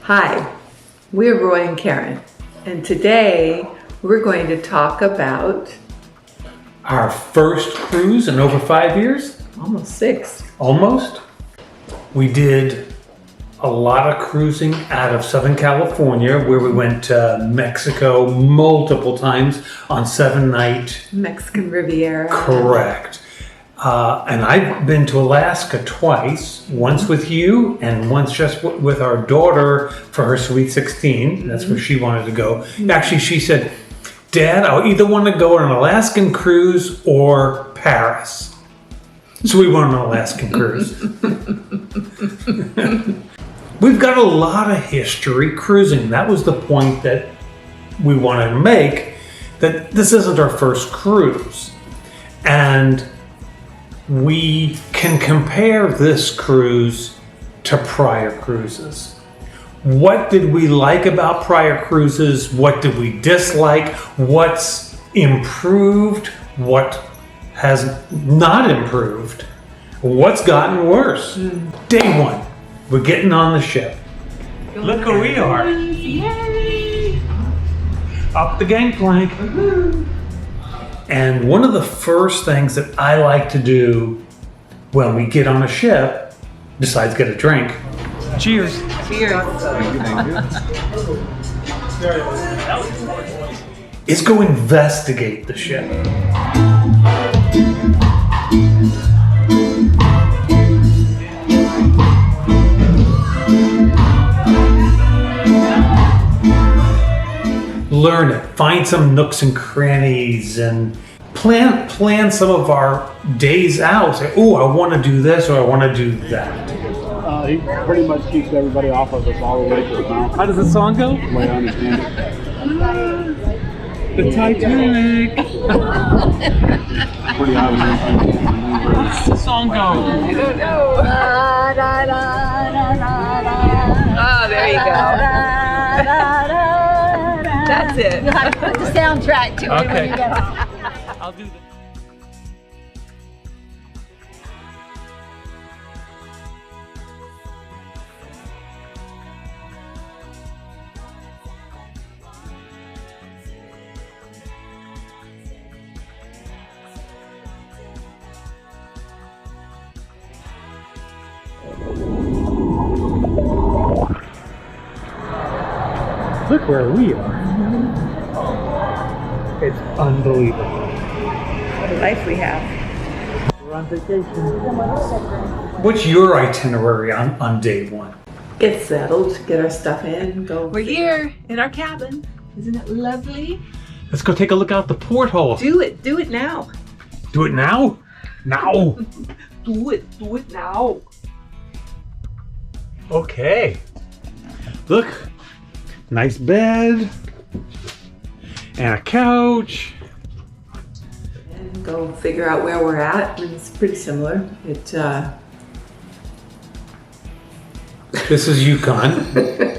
Hi, we're Roy and Karen, and today we're going to talk about our first cruise in over 5 years. almost 6. Almost. We did a lot of cruising out of Southern California, where we went to Mexico multiple times on 7-night. Mexican Riviera. Correct. And I've been to Alaska twice, once with you and once just with our daughter for her Sweet 16. That's where she wanted to go. Actually, she said, Dad, I'll either want to go on an Alaskan cruise or Paris. So we went on an Alaskan cruise. We've got a lot of history cruising. That was the point that we wanted to make, that this isn't our first cruise. And we can compare this cruise to prior cruises. What did we like about prior cruises? What did we dislike? What's improved? What has not improved? What's gotten worse? Day one, we're getting on the ship. Look where we are. Yay! Up the gangplank. And one of the first things that I like to do when we get on a ship, besides get a drink, cheers. Cheers. Is go investigate the ship. Learn it, find some nooks and crannies, and plan some of our days out. Say, oh, I want to do this or I want to do that. He pretty much keeps everybody off of us all the way to the mouth. How does the song go? The way I understand it. The Titanic. Pretty obvious. The song go. I don't know. Oh, there you go. That's it. You'll have to put the soundtrack to it when Okay. you get home. I'll do that. Look where we are. It's unbelievable. What a life we have. We're on vacation. What's your itinerary on day one? Get settled, get our stuff in, go. We're here in our cabin. Isn't it lovely? Let's go take a look out the porthole. Do it now. Do it now? Now. Do it now. Okay. Look. Nice bed. And a couch. And go figure out where we're at. And it's pretty similar. This is Yukon.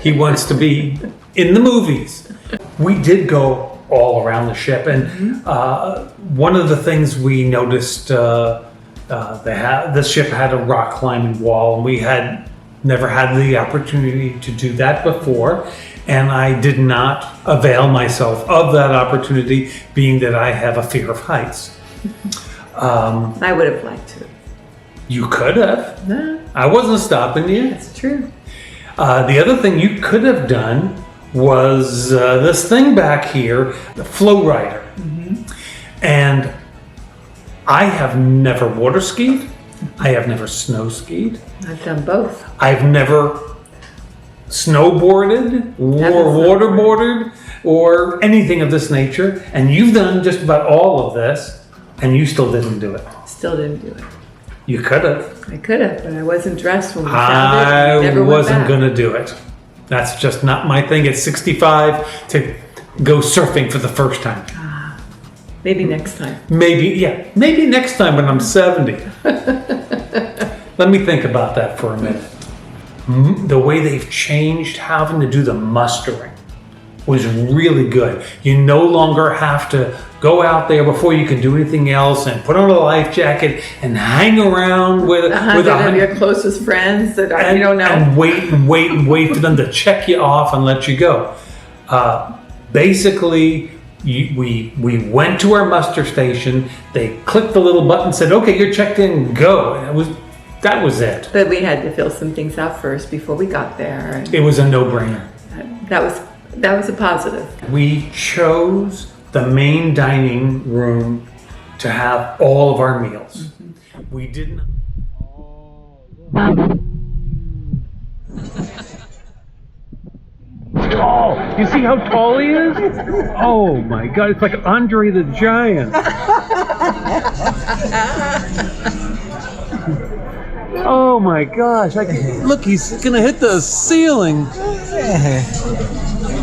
He wants to be in the movies. We did go all around the ship, and one of the things we noticed, this ship had a rock climbing wall, and we had never had the opportunity to do that before, and I did not avail myself of that opportunity, being that I have a fear of heights. I would have liked to. You could have. No, I wasn't stopping you. that's true. The other thing you could have done was this thing back here, the flow rider. And I have never water skied. I have never snow skied. I've done both. I've never snowboarded or Never waterboarded or anything of this nature. And you've done just about all of this, and you still didn't do it. Still didn't do it. You could have. I could have, but I wasn't dressed when we found it. I Never went wasn't back. going to do it. That's just not my thing at 65 to go surfing for the first time. Maybe next time. Maybe next time when I'm 70. Let me think about that for a minute. The way they've changed having to do the mustering was really good. You no longer have to go out there before you can do anything else and put on a life jacket and hang around with 100 of your closest friends that you don't know. And wait for them to check you off and let you go. Basically, we went to our muster station. They clicked the little button, said, "Okay, you're checked in. Go." And that was it. But we had to fill some things out first before we got there. And It was a no-brainer. that was a positive. We chose the main dining room to have all of our meals. We didn't. Oh, you see how tall he is? Oh my God, it's like Andre the Giant. Oh my gosh, look, he's gonna hit the ceiling.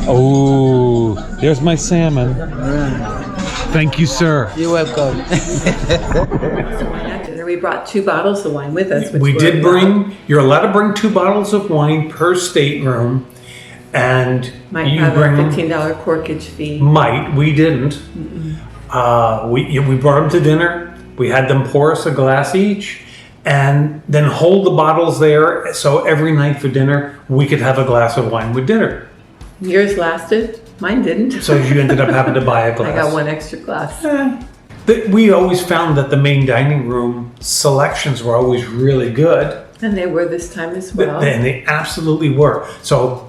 Oh, there's my salmon. Thank you, sir. You're welcome. We brought 2 bottles of wine with us. We did bring, you're allowed to bring 2 bottles of wine per stateroom, and Might you have bring a $15 corkage fee. we didn't. We brought them to dinner. We had them pour us a glass each, and then hold the bottles there. So every night for dinner, we could have a glass of wine with dinner. Yours lasted. Mine didn't. So you ended up having to buy a glass. I got 1 extra glass. We always found that the main dining room selections were always really good. And they were this time as well. And they absolutely were. So,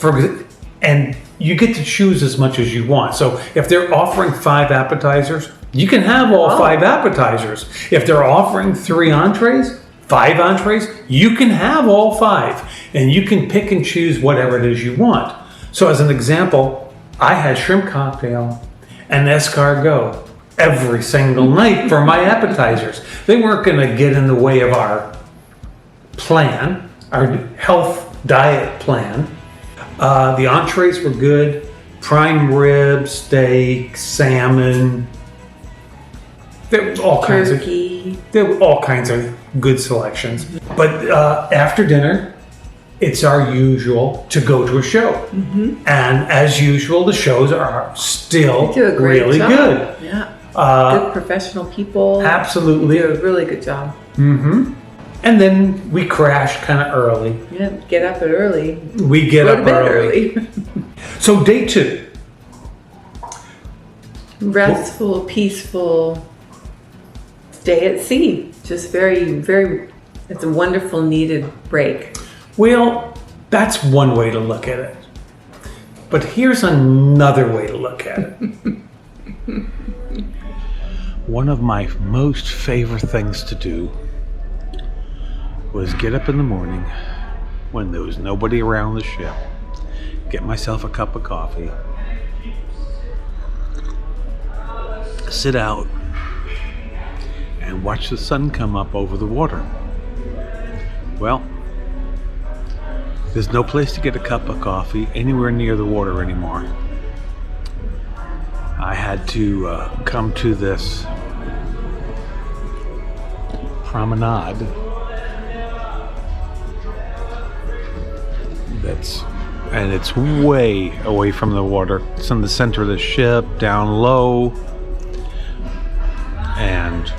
and you get to choose as much as you want. So if they're offering 5 appetizers, you can have all 5 appetizers. If they're offering 3 entrees, 5 entrees, you can have all 5. And you can pick and choose whatever it is you want. So as an example, I had shrimp cocktail and escargot every single night for my appetizers. They weren't going to get in the way of our plan, our health diet plan. The entrees were good: prime rib, steak, salmon. There were all kinds of Turkey. There were all kinds of good selections. But after dinner, it's our usual to go to a show. And as usual, the shows are still They do a great really job. good. Yeah. Good professional people. Absolutely. They do a really good job. And then we crashed kind of early. Yeah, get up early. We get Go up to bed early. early. So day 2. Restful, peaceful stay at sea. Just very, very, it's a wonderful needed break. Well, that's one way to look at it. But here's another way to look at it. One of my most favorite things to do was get up in the morning when there was nobody around the ship, get myself a cup of coffee, sit out, and watch the sun come up over the water. Well, there's no place to get a cup of coffee anywhere near the water anymore. I had to come to this promenade it's way away from the water. It's in the center of the ship, down low, and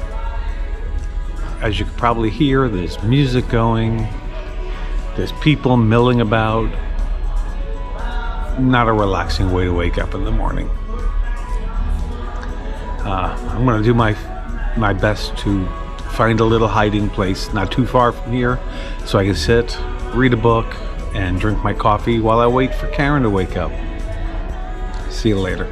as you could probably hear, there's music going, there's people milling about. Not a relaxing way to wake up in the morning. I'm going to do my best to find a little hiding place not too far from here so I can sit, read a book, and drink my coffee while I wait for Karen to wake up. See you later.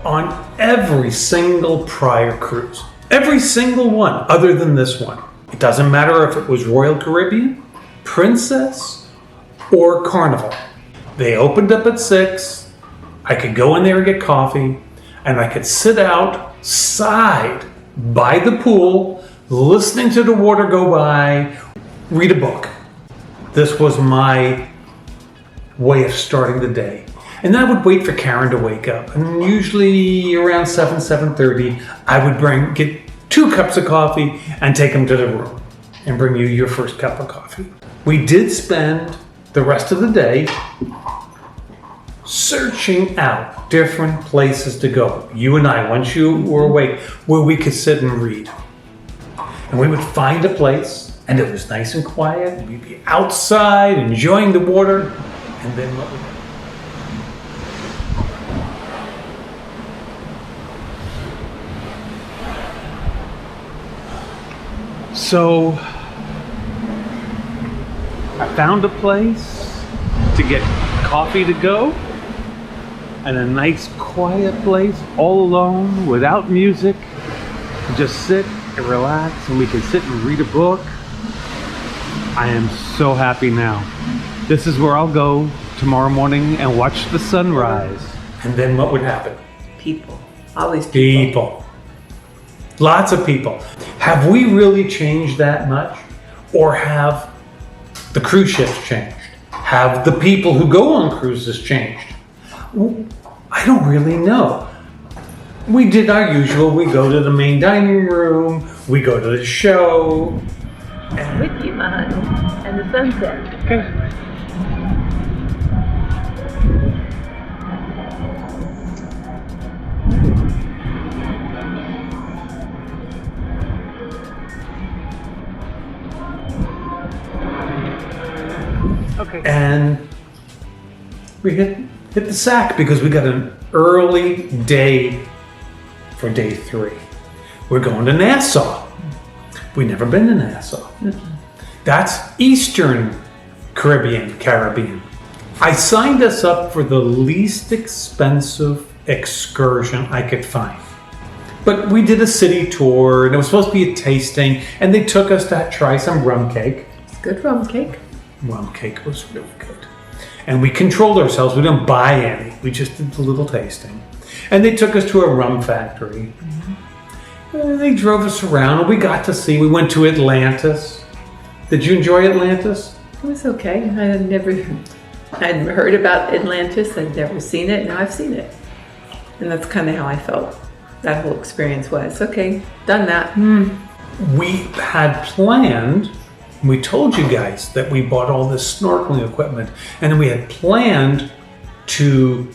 On every single prior cruise, every single one other than this one, it doesn't matter if it was Royal Caribbean, Princess, or Carnival, they opened up at 6. I could go in there and get coffee, and I could sit outside by the pool, listening to the water go by, read a book. This was my way of starting the day. And then I would wait for Karen to wake up. And usually around 7:30, I would get 2 cups of coffee and take them to the room and bring you your first cup of coffee. We did spend the rest of the day searching out different places to go. You and I, once you were awake, where we could sit and read. And we would find a place, and it was nice and quiet. We'd be outside, enjoying the water, and then what would happen? So, I found a place to get coffee to go, and a nice quiet place, all alone, without music, to just sit and relax, and we can sit and read a book. I am so happy now. This is where I'll go tomorrow morning and watch the sunrise. And then what would happen? People. Always people. Lots of people. Have we really changed that much? Or have the cruise ships changed? Have the people who go on cruises changed? I don't really know. We did our usual. We go to the main dining room. We go to the show. With you, my honey. And the sunset. Okay. Okay. And we hit the sack because we got an early day for day 3. We're going to Nassau. We've never been to Nassau. Mm-hmm. That's Eastern Caribbean. I signed us up for the least expensive excursion I could find. But we did a city tour, and it was supposed to be a tasting, and they took us to try some rum cake. It's good rum cake. Rum cake was really good. And we controlled ourselves. We didn't buy any. We just did a little tasting. And they took us to a rum factory. Mm-hmm. And they drove us around, and we got to see. We went to Atlantis. Did you enjoy Atlantis? It was okay. I hadn't heard about Atlantis. I'd never seen it. Now I've seen it. And that's kind of how I felt that whole experience was. Okay, done that. We had planned, we told you guys that we bought all this snorkeling equipment, and we had planned to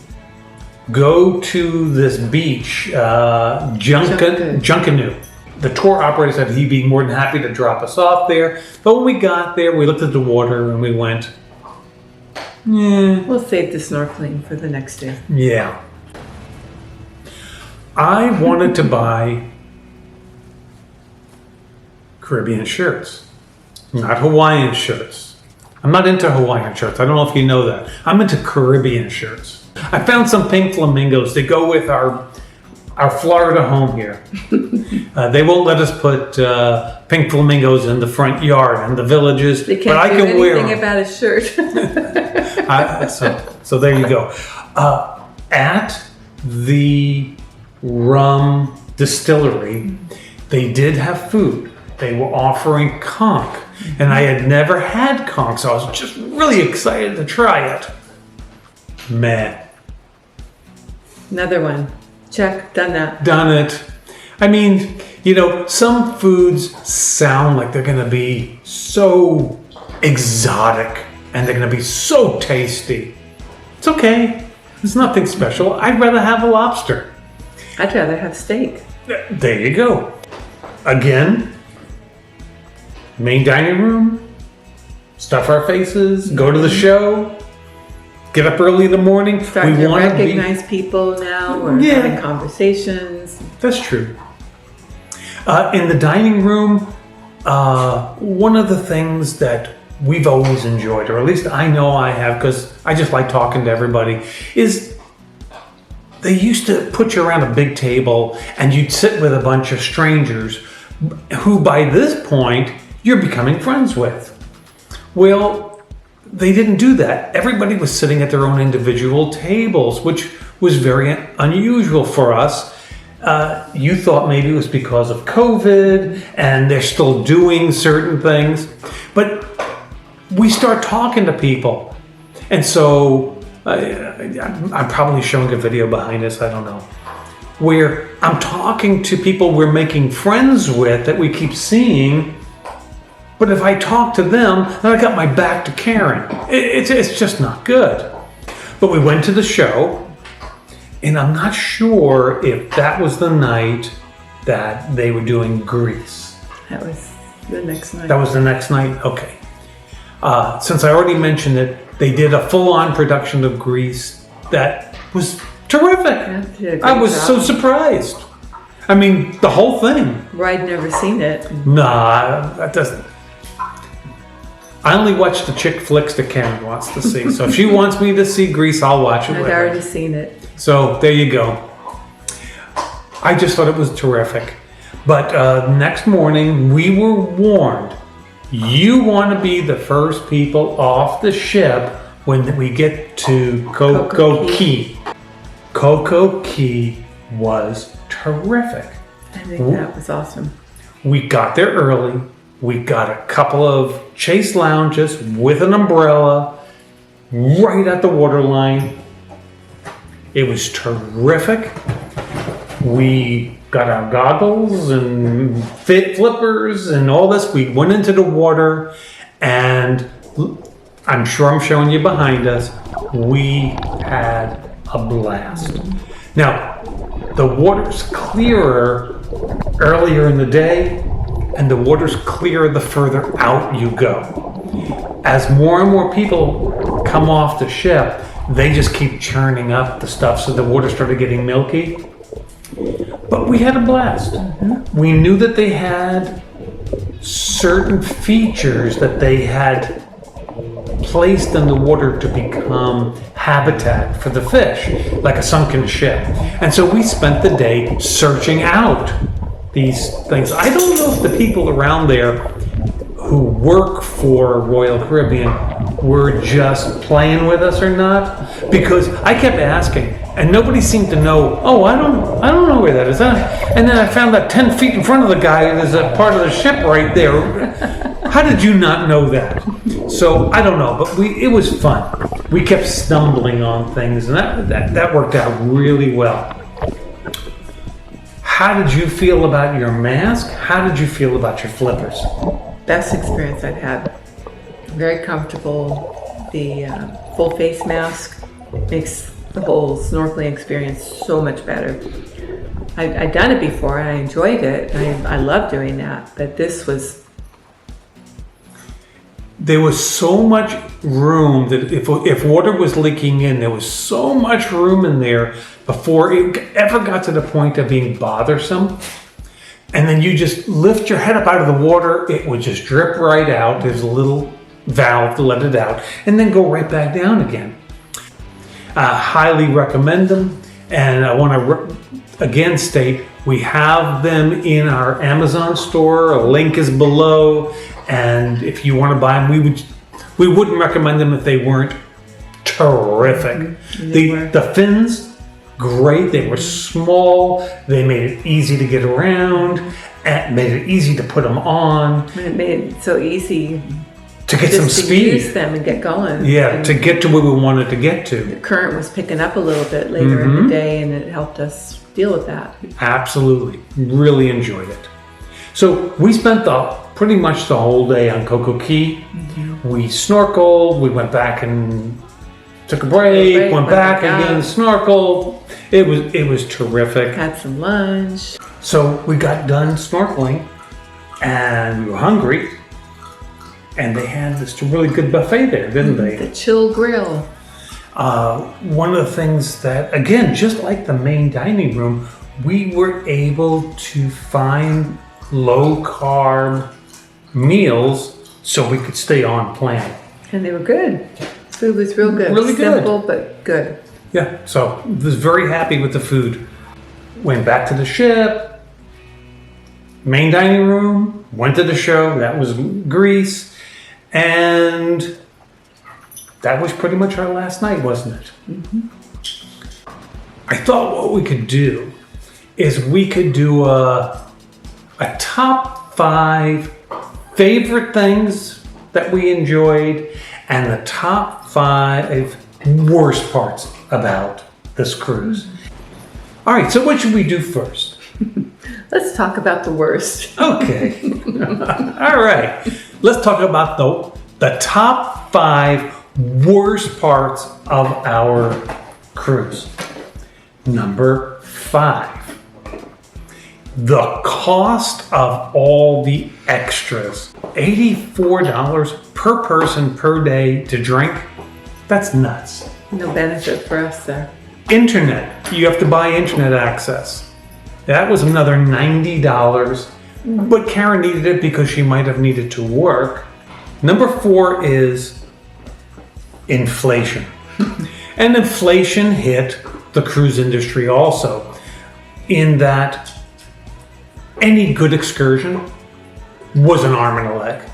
go to this beach, Junkanoo. The tour operator said he'd be more than happy to drop us off there. But when we got there, we looked at the water and we went, We'll save the snorkeling for the next day. Yeah. I wanted to buy Caribbean shirts, not Hawaiian shirts. I'm not into Hawaiian shirts. I don't know if you know that. I'm into Caribbean shirts. I found some pink flamingos that go with our Florida home here. They won't let us put pink flamingos in the front yard in the villages, they can't but I do can wear them. anything about a shirt. So there you go. At the rum distillery, they did have food. They were offering conch, and I had never had conch, so I was just really excited to try it. Meh. Another one. Check. Done that. Done it. I mean, you know, some foods sound like they're going to be so exotic and they're going to be so tasty. It's okay. It's nothing special. I'd rather have a lobster. I'd rather have steak. There you go. Again, main dining room, stuff our faces, go to the show, get up early in the morning. Starting to recognize people now. We're having conversations. That's true. In the dining room, one of the things that we've always enjoyed, or at least I know I have, because I just like talking to everybody, is they used to put you around a big table and you'd sit with a bunch of strangers who by this point you're becoming friends with. Well, they didn't do that. Everybody was sitting at their own individual tables, which was very unusual for us. You thought maybe it was because of COVID and they're still doing certain things, but we start talking to people. And so I'm probably showing a video behind us, I don't know, where I'm talking to people we're making friends with that we keep seeing. But if I talk to them, then I got my back to Karen. It's just not good. But we went to the show, and I'm not sure if that was the night that they were doing Grease. That was the next night. That was the next night? Okay. Since I already mentioned it, they did a full-on production of Grease that was terrific. Yeah, they did a great I was job. so surprised. I mean, the whole thing. I'd never seen it. Nah, that doesn't. I only watch the chick flicks that Karen wants to see. So if she wants me to see Grease, I'll watch it I'd with her. already seen it. So there you go. I just thought it was terrific. But next morning, we were warned, you want to be the first people off the ship when we get to Coco Cay. Coco Cay was terrific. I think that was awesome. We got there early. We got a couple of chase lounges with an umbrella right at the waterline. It was terrific. We got our goggles and flippers and all this. We went into the water, and I'm sure I'm showing you behind us. We had a blast. Now, the water's clearer earlier in the day, and the water's clearer the further out you go. As more and more people come off the ship, they just keep churning up the stuff, so the water started getting milky. But we had a blast. We knew that they had certain features that they had placed in the water to become habitat for the fish, like a sunken ship. And so we spent the day searching out these things. I don't know if the people around there who work for Royal Caribbean were just playing with us or not, because I kept asking and nobody seemed to know. Oh, I don't know where that is. And then I found that 10 feet in front of the guy, there's a part of the ship right there. How did you not know that? So I don't know, but it was fun. We kept stumbling on things, and that worked out really well. How did you feel about your mask? How did you feel about your flippers? Best experience I've had. Very comfortable. The full face mask makes the whole snorkeling experience so much better. I'd done it before and I enjoyed it. I love doing that, but this was... There was so much room that if water was leaking in, there was so much room in there before it ever got to the point of being bothersome. And then you just lift your head up out of the water, it would just drip right out. There's a little valve to let it out, and then go right back down again. Highly recommend them, and I want to again state, we have them in our Amazon store. A link is below, and if you want to buy them, we wouldn't recommend them if they weren't terrific. The fins, great. They were small. They made it easy to get around, and made it easy to put them on. It made it so easy to get just some to speed. use them and get going. Yeah, And to get to where we wanted to get to. the current was picking up a little bit later in the day, and it helped us deal with that. Absolutely. Really enjoyed it. So we spent pretty much the whole day on Coco Cay. We snorkeled, we went back and took a break, went back again, snorkeled. It was terrific. Had some lunch. So we got done snorkeling and we were hungry, and they had this really good buffet there, didn't they? The Chill Grill. One of the things that, again, just like the main dining room, we were able to find low-carb meals so we could stay on plan. And they were good. Food was real good. Really good. Simple, but good. Yeah, so was very happy with the food. Went back to the ship, main dining room, went to the show, that was Grease, and that was pretty much our last night, wasn't it? I thought what we could do is we could do a top 5 favorite things that we enjoyed and the top 5 worst parts about this cruise. All right, so what should we do first? Let's talk about the worst. Okay. All right. Let's talk about the top 5 worst parts of our cruise. Number 5, the cost of all the extras. $84 per person per day to drink. That's nuts. No benefit for us there. Internet, you have to buy internet access. That was another $90, but Karen needed it because she might have needed to work. Number 4 is inflation. And inflation hit the cruise industry also, in that any good excursion was an arm and a leg.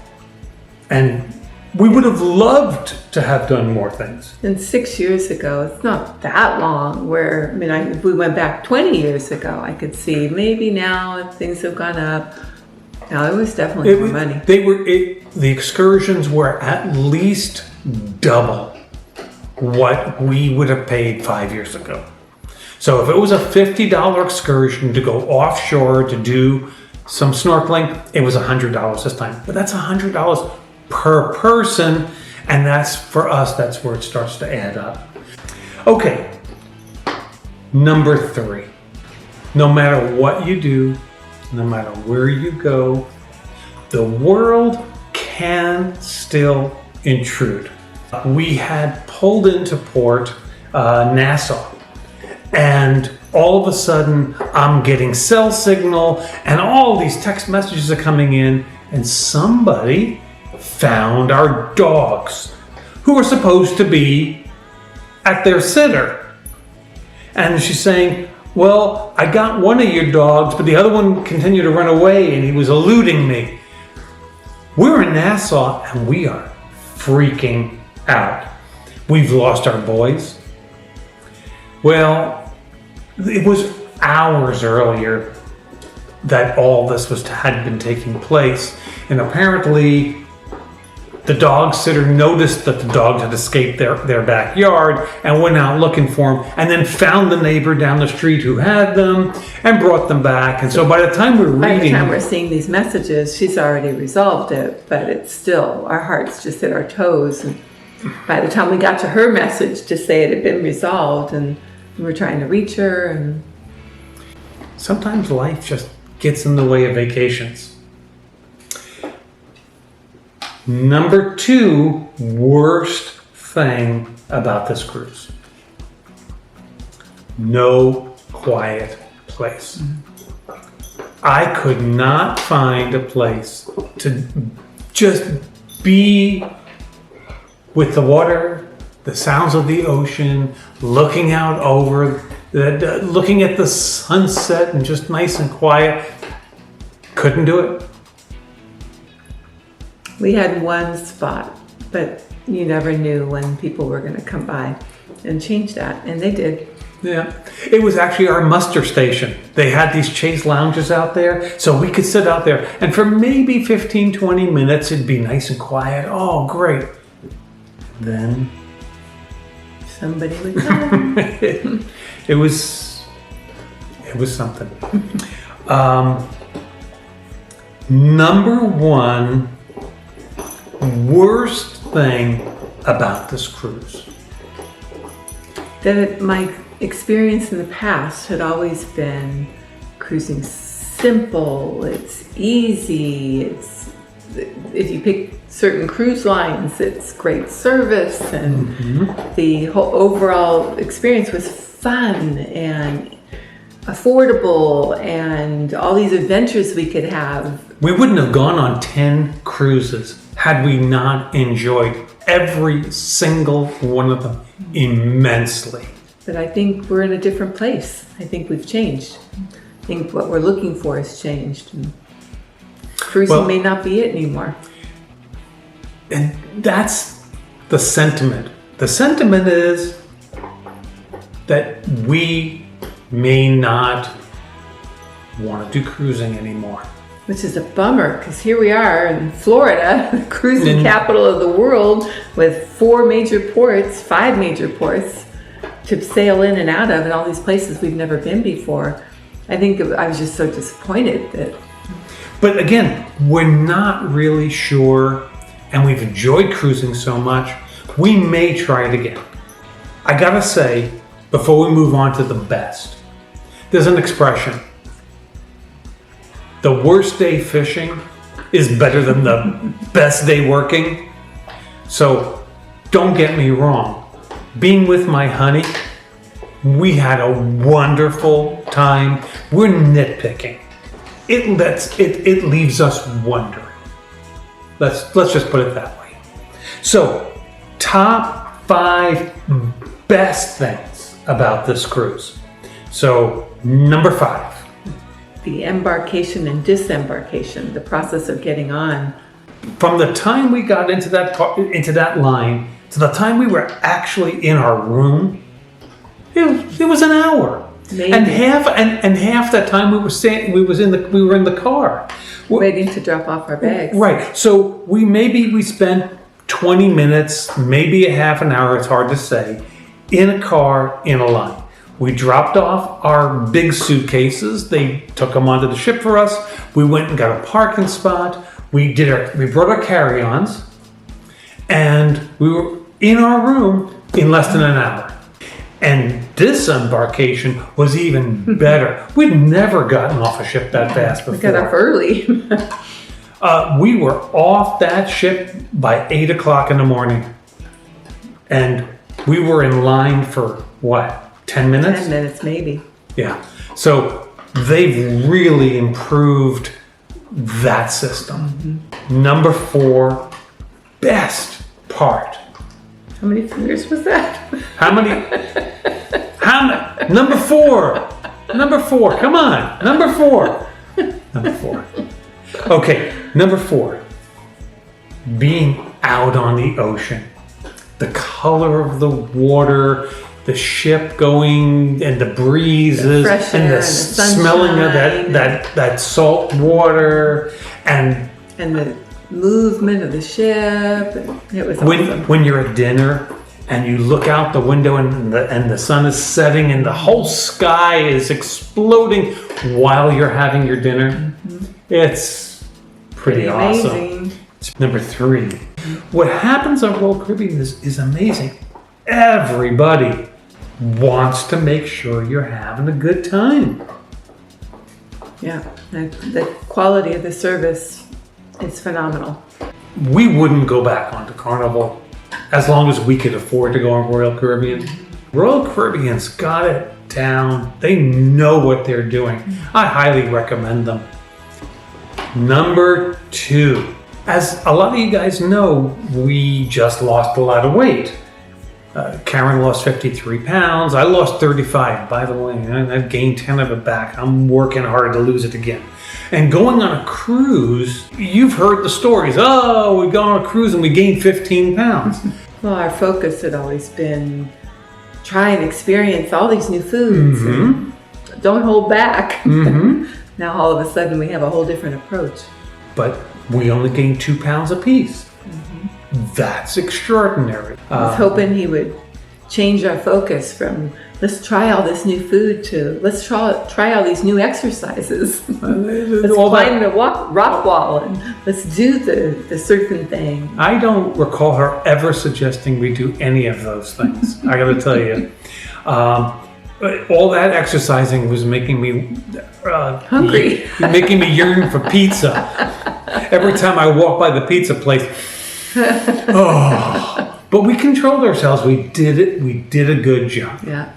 And we would have loved to have done more things. And 6 years ago, it's not that long where, if we went back 20 years ago, I could see maybe now things have gone up. Now it was definitely more money. The excursions were at least double what we would have paid 5 years ago. So if it was a $50 excursion to go offshore to do some snorkeling, it was $100 this time. But that's $100 per person, and that's, for us, that's where it starts to add up. Okay, number 3. No matter what you do, no matter where you go, the world can still intrude. We had pulled into port, Nassau, and all of a sudden I'm getting cell signal and all these text messages are coming in, and somebody found our dogs who were supposed to be at their sitter. And she's saying, well, I got one of your dogs, but the other one continued to run away and he was eluding me. We're in Nassau and we are freaking out. We've lost our boys. Well, it was hours earlier that all this had been taking place. And apparently the dog sitter noticed that the dogs had escaped their backyard and went out looking for them, and then found the neighbor down the street who had them and brought them back. And so by the time we're seeing these messages, she's already resolved it, but it's still, our hearts just hit our toes. And by the time we got to her message to say it had been resolved, and we were trying to reach her, and sometimes life just gets in the way of vacations. Number 2 worst thing about this cruise: no quiet place. I could not find a place to just be with the water, the sounds of the ocean, looking out over, looking at the sunset and just nice and quiet. Couldn't do it. we had one spot, but you never knew when people were going to come by and change that, and they did. Yeah, it was actually our muster station. They had these chaise lounges out there, so we could sit out there, and for maybe 15, 20 minutes, it'd be nice and quiet. Oh, great. Then somebody would come. it was something. Number one worst thing about this cruise. My experience in the past had always been cruising simple, it's easy, if you pick certain cruise lines, it's great service, and the whole overall experience was fun and affordable, and all these adventures we could have. We wouldn't have gone on 10 cruises had we not enjoyed every single one of them immensely. But I think we're in a different place. I think we've changed. I think what we're looking for has changed. And cruising may not be it anymore. And that's the sentiment. The sentiment is that we may not want to do cruising anymore. Which is a bummer, because here we are in Florida, the cruising capital of the world, with 5 major ports to sail in and out of, and all these places we've never been before. I think I was just so disappointed that. But again, we're not really sure, and we've enjoyed cruising so much, We may try it again. I gotta say, before we move on to the best, there's an expression. The worst day fishing is better than the best day working. So don't get me wrong. Being with my honey, we had a wonderful time. We're nitpicking. It leaves us wondering. Let's just put it that way. So, top 5 best things about this cruise. So, number 5. The embarkation and disembarkation, the process of getting on. From the time we got into that line to the time we were actually in our room, it was an hour. Maybe. And half that time we were in the car. Waiting to drop off our bags. Right. So we spent 20 minutes, maybe a half an hour, it's hard to say, in a car in a line. We dropped off our big suitcases. They took them onto the ship for us. We went and got a parking spot. We brought our carry-ons, and we were in our room in less than an hour. And disembarkation was even better. We'd never gotten off a ship that fast before. We got off early. We were off that ship by 8 o'clock in the morning. And we were in line for what? 10 minutes? 10 minutes, maybe. Yeah. So they've really improved that system. Mm-hmm. Number 4, best part. How many fingers was that? Number 4. Number 4. Come on. Number 4. Number 4. Okay. Number 4. Being out on the ocean. The color of the water, the ship going, and the breezes, and the smelling of that salt water, and the movement of the ship. It was awesome. When you're at dinner and you look out the window and the sun is setting and the whole sky is exploding while you're having your dinner. Mm-hmm. It's pretty awesome. Amazing. Number 3. What happens on Royal Caribbean is amazing. Everybody wants to make sure you're having a good time. Yeah, the quality of the service is phenomenal. We wouldn't go back onto Carnival as long as we could afford to go on Royal Caribbean. Royal Caribbean's got it down. They know what they're doing. I highly recommend them. Number 2. As a lot of you guys know, we just lost a lot of weight. Karen lost 53 pounds. I lost 35. By the way, I've gained 10 of it back. I'm working hard to lose it again. And going on a cruise, you've heard the stories. Oh, we go on a cruise and we gained 15 pounds. Well, our focus had always been try and experience all these new foods. Mm-hmm. And don't hold back. Mm-hmm. Now all of a sudden we have a whole different approach. But we only gained 2 pounds apiece. Mm-hmm. That's extraordinary. I was hoping he would change our focus from let's try all this new food to let's try all these new exercises. Let's climb the rock wall and let's do the certain thing. I don't recall her ever suggesting we do any of those things. I got to tell you. All that exercising was making me hungry, making me yearn for pizza. Every time I walk by the pizza place, but we controlled ourselves. We did it. We did a good job. Yeah.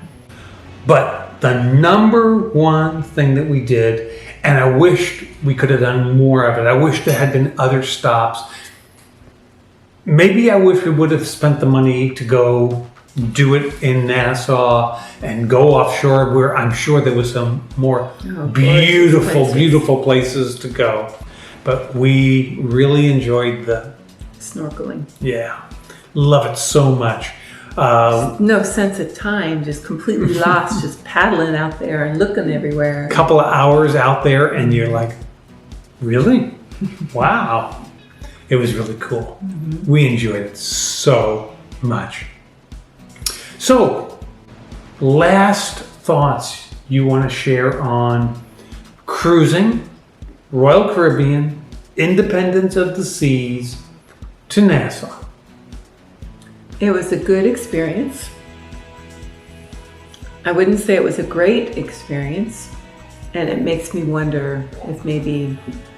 But the number 1 thing that we did, and I wished we could have done more of it. I wish there had been other stops. Maybe I wish we would have spent the money to go do it in Nassau and go offshore, where I'm sure there was some more beautiful places to go. But we really enjoyed the snorkeling. Yeah, love it so much. No sense of time, just completely lost, just paddling out there and looking everywhere. Couple of hours out there and you're like, really? Wow. It was really cool. Mm-hmm. We enjoyed it so much. So, last thoughts you want to share on cruising, Royal Caribbean, Independence of the Seas to Nassau. It was a good experience. I wouldn't say it was a great experience, and it makes me wonder if maybe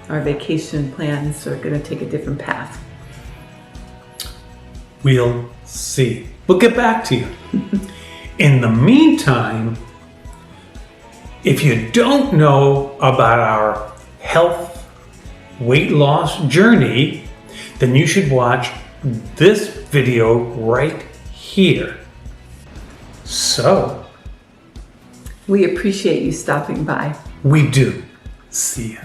our vacation plans are going to take a different path. We'll see. We'll get back to you. In the meantime, if you don't know about our health weight loss journey, then you should watch this video right here. So, We appreciate you stopping by. we do. See ya.